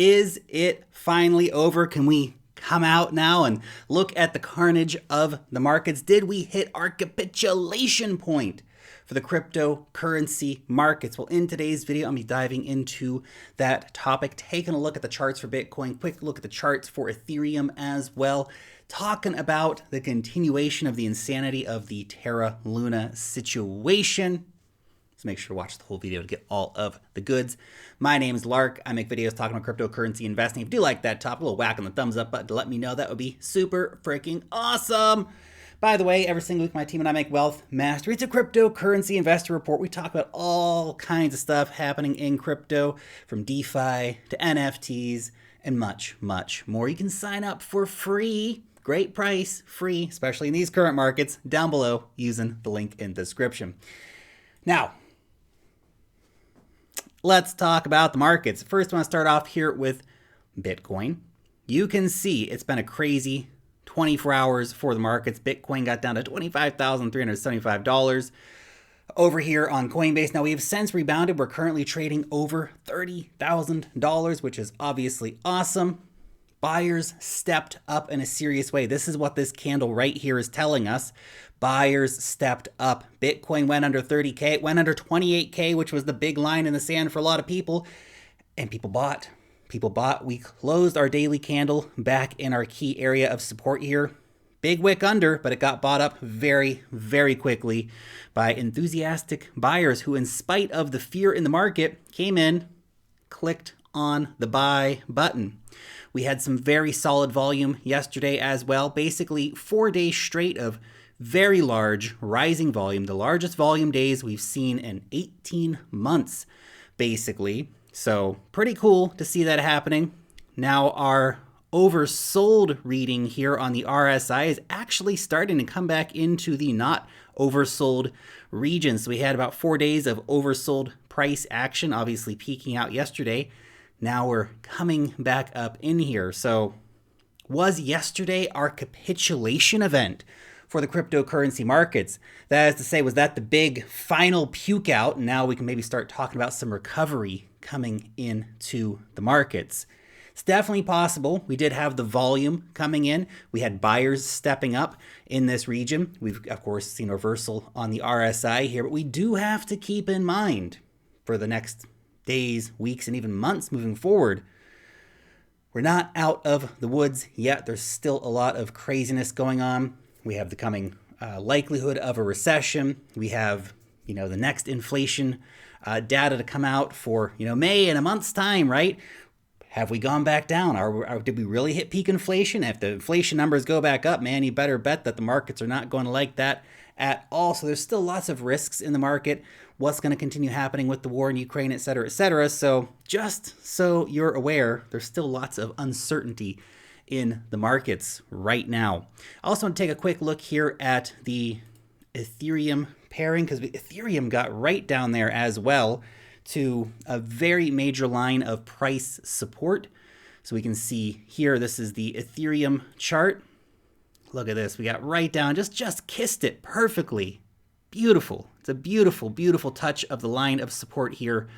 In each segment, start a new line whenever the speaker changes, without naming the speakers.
Is it finally over? Can we come out now and look at the carnage of the markets? Did we hit our capitulation point for the cryptocurrency markets? Well, in today's video, I'm going to be diving into that topic, taking a look at the charts for Bitcoin, quick look at the charts for Ethereum as well, talking about the continuation of the insanity of the Terra Luna situation. So make sure to watch the whole video to get all of the goods. My name is Lark. I make videos talking about cryptocurrency investing. If you do like that topic, a little whack on the thumbs up button to let me know. That would be super freaking awesome. By the way, every single week my team and I make Wealth Mastery. It's a cryptocurrency investor report. We talk about all kinds of stuff happening in crypto, from DeFi to NFTs and much, much more. You can sign up for free. Great price, free, especially in these current markets, down below using the link in the description. Now, let's talk about the markets. First, I want to start off here with Bitcoin. You can see it's been a crazy 24 hours for the markets. Bitcoin got down to $25,375 over here on Coinbase. Now, we have since rebounded. We're currently trading over $30,000, which is obviously awesome. Buyers stepped up in a serious way. This is what this candle right here is telling us. Buyers stepped up. Bitcoin went under 30K. It went under 28K, which was the big line in the sand for a lot of people. And people bought. People bought. We closed our daily candle back in our key area of support here. Big wick under, but it got bought up very, very quickly by enthusiastic buyers who, in spite of the fear in the market, came in, clicked on the buy button. We had some very solid volume yesterday as well. Basically, 4 days straight of very large rising volume, the largest volume days we've seen in 18 months, basically. So pretty cool to see that happening. Now our oversold reading here on the RSI is actually starting to come back into the not oversold region. So we had about 4 days of oversold price action, obviously peaking out yesterday. Now we're coming back up in here. So was yesterday our capitulation event for the cryptocurrency markets? That is to say, was that the big final puke out? And now we can maybe start talking about some recovery coming into the markets. It's definitely possible. We did have the volume coming in. We had buyers stepping up in this region. We've, of course, seen a reversal on the RSI here, but we do have to keep in mind for the next days, weeks, and even months moving forward, we're not out of the woods yet. There's still a lot of craziness going on. We have the coming likelihood of a recession. We have, the next inflation data to come out for, May in a month's time, right? Have we gone back down? Did we really hit peak inflation? If the inflation numbers go back up, man, you better bet that the markets are not going to like that at all. So there's still lots of risks in the market. What's going to continue happening with the war in Ukraine, et cetera, et cetera. So just so you're aware, there's still lots of uncertainty in the markets right now. I also want to take a quick look here at the Ethereum pairing, because Ethereum got right down there as well to a very major line of price support. So we can see here, this is the Ethereum chart. Look at this. We got right down, just kissed it perfectly. Beautiful. It's a beautiful, beautiful touch of the line of support here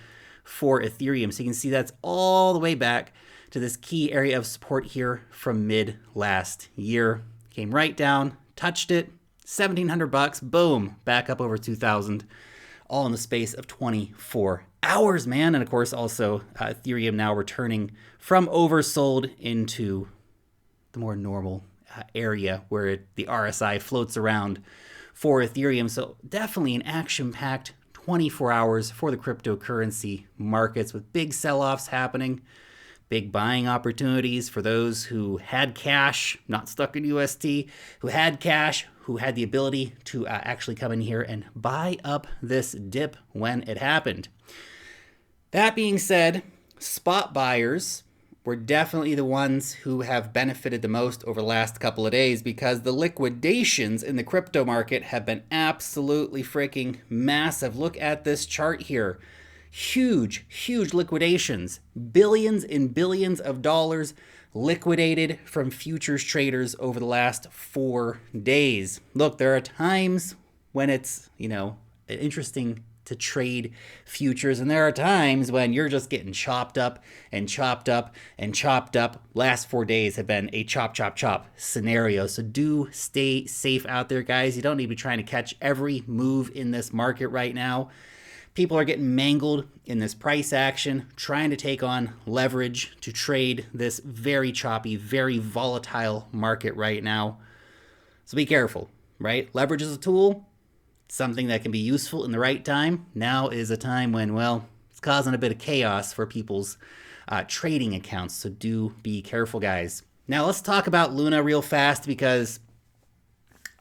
for Ethereum. So you can see that's all the way back to this key area of support here from mid last year. Came right down, touched it, $1,700, boom, back up over 2,000, all in the space of 24 hours, man. And of course, also Ethereum now returning from oversold into the more normal area where the RSI floats around for Ethereum. So definitely an action-packed 24 hours for the cryptocurrency markets, with big sell-offs happening, big buying opportunities for those who had cash, not stuck in UST, who had cash, who had the ability to actually come in here and buy up this dip when it happened. That being said, spot buyers were definitely the ones who have benefited the most over the last couple of days, because the liquidations in the crypto market have been absolutely freaking massive. Look at this chart here. Huge, huge liquidations. Billions and billions of dollars liquidated from futures traders over the last 4 days. Look, there are times when it's, interesting to to trade futures. And there are times when you're just getting chopped up and chopped up and chopped up. Last 4 days have been a chop, chop, chop scenario. So do stay safe out there, guys. You don't need to be trying to catch every move in this market right now. People are getting mangled in this price action, trying to take on leverage to trade this very choppy, very volatile market right now. So be careful, right? Leverage is a tool, something that can be useful in the right time. Now is a time when, well, it's causing a bit of chaos for people's trading accounts. So do be careful, guys. Now let's talk about Luna real fast because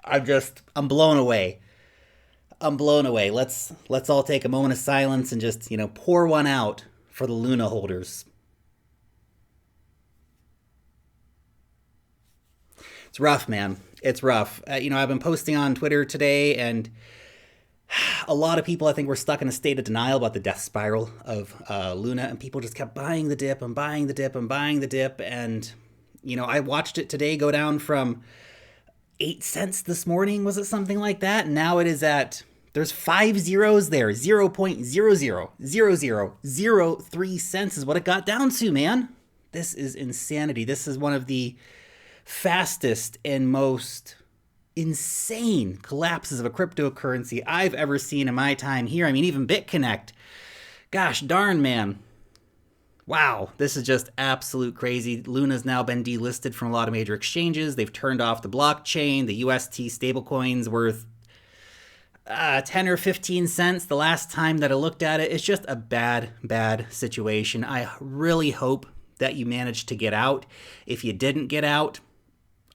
I'm blown away. I'm blown away. Let's all take a moment of silence and just, pour one out for the Luna holders. It's rough, man. It's rough. I've been posting on Twitter today, and a lot of people, I think, were stuck in a state of denial about the death spiral of Luna, and people just kept buying the dip and buying the dip and buying the dip. And, I watched it today go down from 8 cents this morning. Was it something like that? And now it is at... There's 5 zeros there. 0.000003 cents is what it got down to, man. This is insanity. This is one of the fastest and most insane collapses of a cryptocurrency I've ever seen in my time here. I mean, even BitConnect. Gosh darn, man. Wow, this is just absolute crazy. Luna's now been delisted from a lot of major exchanges. They've turned off the blockchain. The UST stablecoin's worth 10 or 15 cents the last time that I looked at it. It's just a bad situation. I really hope that you managed to get out. If you didn't get out,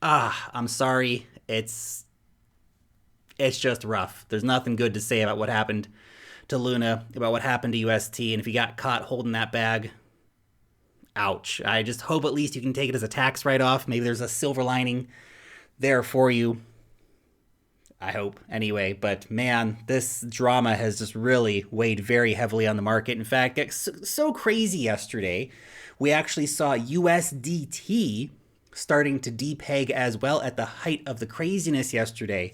I'm sorry. It's just rough. There's nothing good to say about what happened to Luna, about what happened to UST, and if you got caught holding that bag, ouch. I just hope at least you can take it as a tax write-off. Maybe there's a silver lining there for you. I hope, anyway. But man, this drama has just really weighed very heavily on the market. In fact, it's so crazy yesterday, we actually saw USDT starting to depeg as well at the height of the craziness yesterday.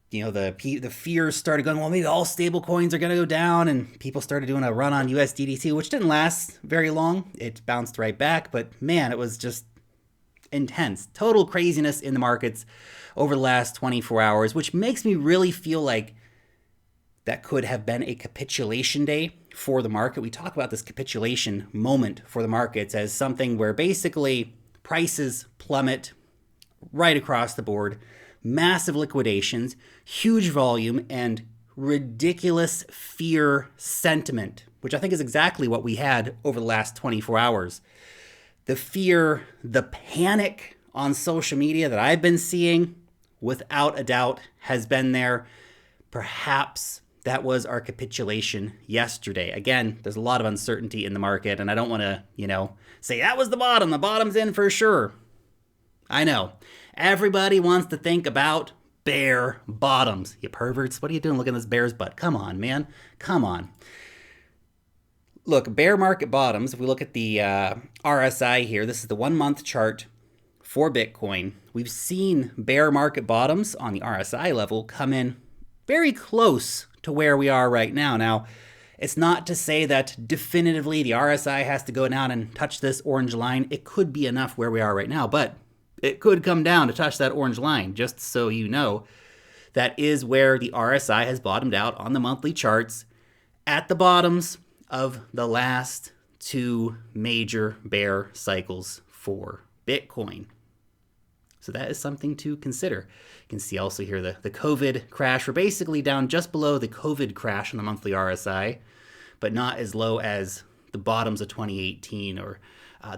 The fears started going, well, maybe all stable coins are going to go down, and people started doing a run on USDT, which didn't last very long. It bounced right back, but man, it was just intense. Total craziness in the markets over the last 24 hours, which makes me really feel like that could have been a capitulation day for the market. We talk about this capitulation moment for the markets as something where basically prices plummet right across the board, massive liquidations, huge volume, and ridiculous fear sentiment, which I think is exactly what we had over the last 24 hours. The fear, the panic on social media that I've been seeing, without a doubt, has been there. Perhaps that was our capitulation yesterday. Again, there's a lot of uncertainty in the market, and I don't want to, say that was the bottom. The bottom's in for sure. I know. Everybody wants to think about bear bottoms. You perverts, what are you doing looking at this bear's butt? Come on, man. Come on. Look, bear market bottoms, if we look at the RSI here, this is the 1 month chart for Bitcoin. We've seen bear market bottoms on the RSI level come in very close to where we are right now. Now, it's not to say that definitively the RSI has to go down and touch this orange line. It could be enough where we are right now, but it could come down to touch that orange line, just so you know. That is where the RSI has bottomed out on the monthly charts at the bottoms of the last 2 major bear cycles for Bitcoin. So that is something to consider. You can see also here the COVID crash. We're basically down just below the COVID crash on the monthly RSI, but not as low as the bottoms of 2018 or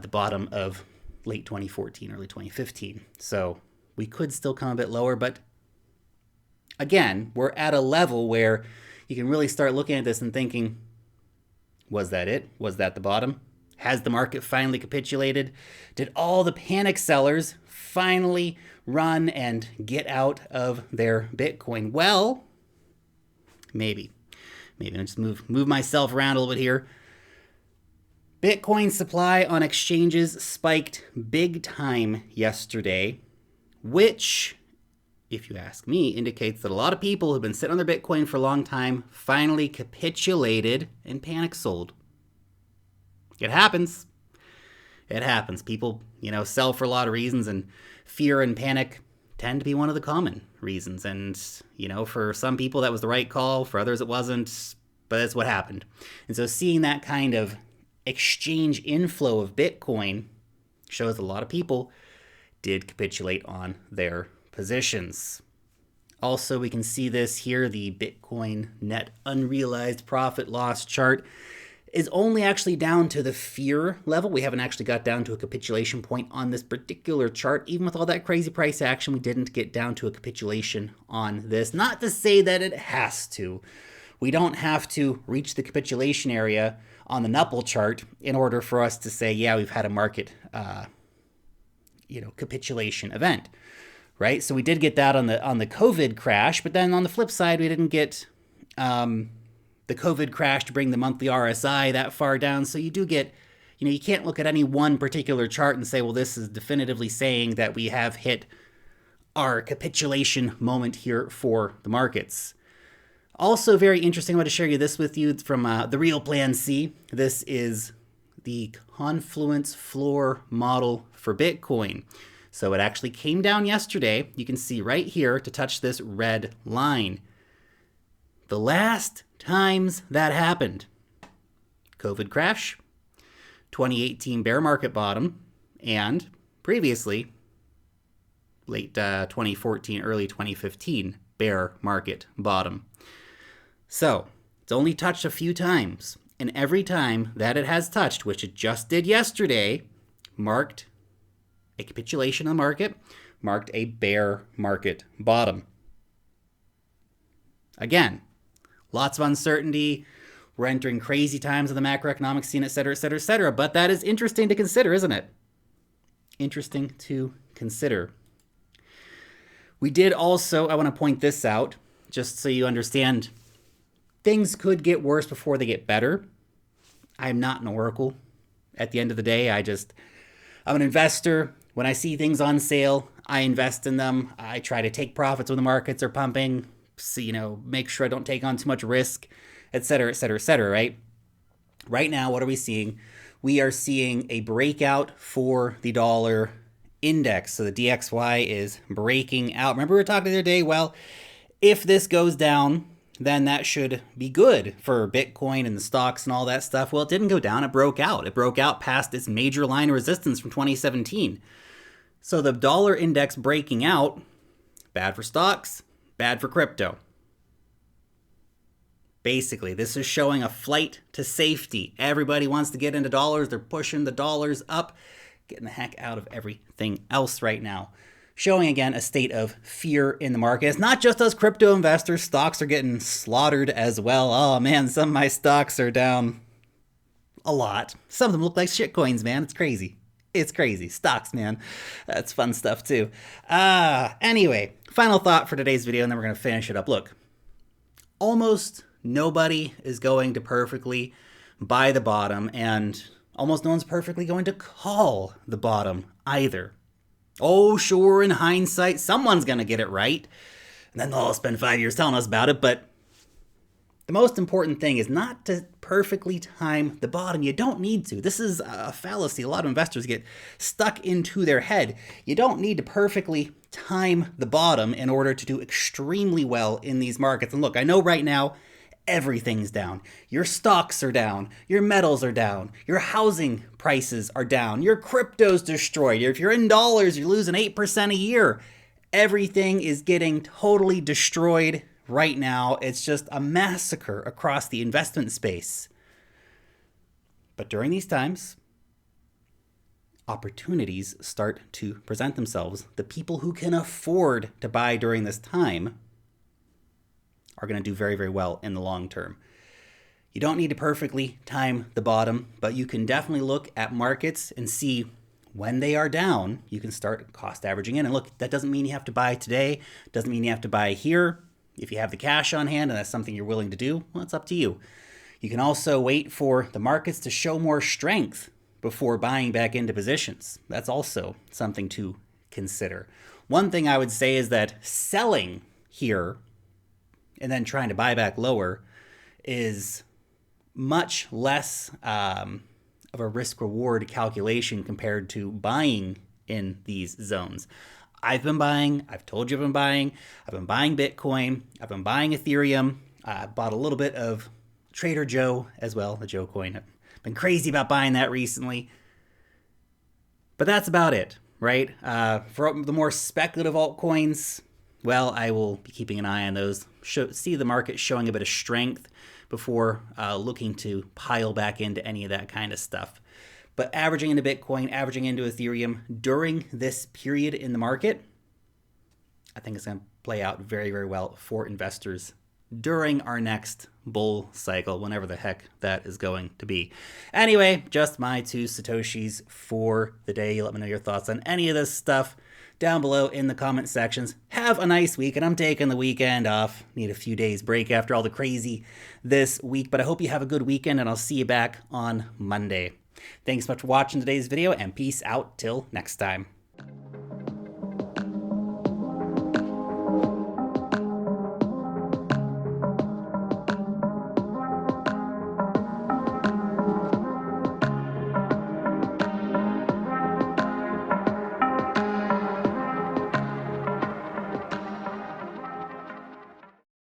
the bottom of late 2014, early 2015. So we could still come a bit lower, but again, we're at a level where you can really start looking at this and thinking, was that it? Was that the bottom? Has the market finally capitulated? Did all the panic sellers finally run and get out of their Bitcoin? Well, maybe. Maybe I'll just move myself around a little bit here. Bitcoin supply on exchanges spiked big time yesterday, which if you ask me, indicates that a lot of people who've been sitting on their Bitcoin for a long time finally capitulated and panic sold. It happens. It happens. People, sell for a lot of reasons, and fear and panic tend to be one of the common reasons. And, for some people that was the right call, for others it wasn't, but that's what happened. And so seeing that kind of exchange inflow of Bitcoin shows a lot of people did capitulate on their positions. Also, we can see this here, the Bitcoin net unrealized profit loss chart is only actually down to the fear level. We haven't actually got down to a capitulation point on this particular chart. Even with all that crazy price action, we didn't get down to a capitulation on this. Not to say that it has to. We don't have to reach the capitulation area on the Knuppel chart in order for us to say, yeah, we've had a market, capitulation event, right? So we did get that on the COVID crash, but then on the flip side, we didn't get the COVID crash to bring the monthly RSI that far down. So you do get, you can't look at any one particular chart and say, well, this is definitively saying that we have hit our capitulation moment here for the markets. Also very interesting, I want to share this with you from the Real Plan C. This is the confluence floor model for Bitcoin. So it actually came down yesterday. You can see right here to touch this red line. The last times that happened: COVID crash, 2018 bear market bottom, and previously, late 2014, early 2015 bear market bottom. So it's only touched a few times, and every time that it has touched, which it just did yesterday, marked a capitulation of the market, marked a bear market bottom. Again, lots of uncertainty. We're entering crazy times of the macroeconomic scene, et cetera, et cetera, et cetera. But that is interesting to consider, isn't it? Interesting to consider. We did also, I want to point this out, just so you understand, things could get worse before they get better. I'm not an oracle. At the end of the day, I'm an investor. When I see things on sale, I invest in them. I try to take profits when the markets are pumping. So, make sure I don't take on too much risk, et cetera, et cetera, et cetera, right? Right now, what are we seeing? We are seeing a breakout for the dollar index. So the DXY is breaking out. Remember we were talking the other day, well, if this goes down, then that should be good for Bitcoin and the stocks and all that stuff. Well, it didn't go down. It broke out. It broke out past its major line of resistance from 2017. So the dollar index breaking out, bad for stocks, bad for crypto. Basically, this is showing a flight to safety. Everybody wants to get into dollars. They're pushing the dollars up, getting the heck out of everything else right now. Showing, again, a state of fear in the market. It's not just us crypto investors. Stocks are getting slaughtered as well. Oh, man, some of my stocks are down a lot. Some of them look like shitcoins, man. It's crazy. It's crazy. Stocks, man. That's fun stuff, too. Anyway, final thought for today's video, and then we're going to finish it up. Look, almost nobody is going to perfectly buy the bottom, and almost no one's perfectly going to call the bottom either. Oh, sure, in hindsight, someone's going to get it right, and then they'll all spend 5 years telling us about it, but the most important thing is not to perfectly time the bottom. You don't need to. This is a fallacy. A lot of investors get stuck into their head. You don't need to perfectly time the bottom in order to do extremely well in these markets. And look, I know right now, everything's down. Your stocks are down. Your metals are down. Your housing prices are down. Your crypto's destroyed. If you're in dollars, you're losing 8% a year. Everything is getting totally destroyed right now. It's just a massacre across the investment space. But during these times, opportunities start to present themselves. The people who can afford to buy during this time are going to do very, very well in the long term. You don't need to perfectly time the bottom, but you can definitely look at markets and see when they are down. You can start cost averaging in. And look, that doesn't mean you have to buy today. It doesn't mean you have to buy here. If you have the cash on hand and that's something you're willing to do, well, it's up to you. You can also wait for the markets to show more strength before buying back into positions. That's also something to consider. One thing I would say is that selling here and then trying to buy back lower is much less of a risk-reward calculation compared to buying in these zones. I've been buying. I've told you I've been buying. I've been buying Bitcoin. I've been buying Ethereum. I bought a little bit of Trader Joe as well, the Joe coin. I've been crazy about buying that recently. But that's about it, right? For the more speculative altcoins, well, I will be keeping an eye on those. See the market showing a bit of strength before looking to pile back into any of that kind of stuff. But averaging into Bitcoin, averaging into Ethereum during this period in the market, I think it's going to play out very, very well for investors during our next bull cycle, whenever the heck that is going to be. Anyway, just my 2 Satoshis for the day. Let me know your thoughts on any of this stuff down below in the comment sections. Have a nice week, and I'm taking the weekend off. Need a few days break after all the crazy this week, but I hope you have a good weekend, and I'll see you back on Monday. Thanks so much for watching today's video, and peace out till next time.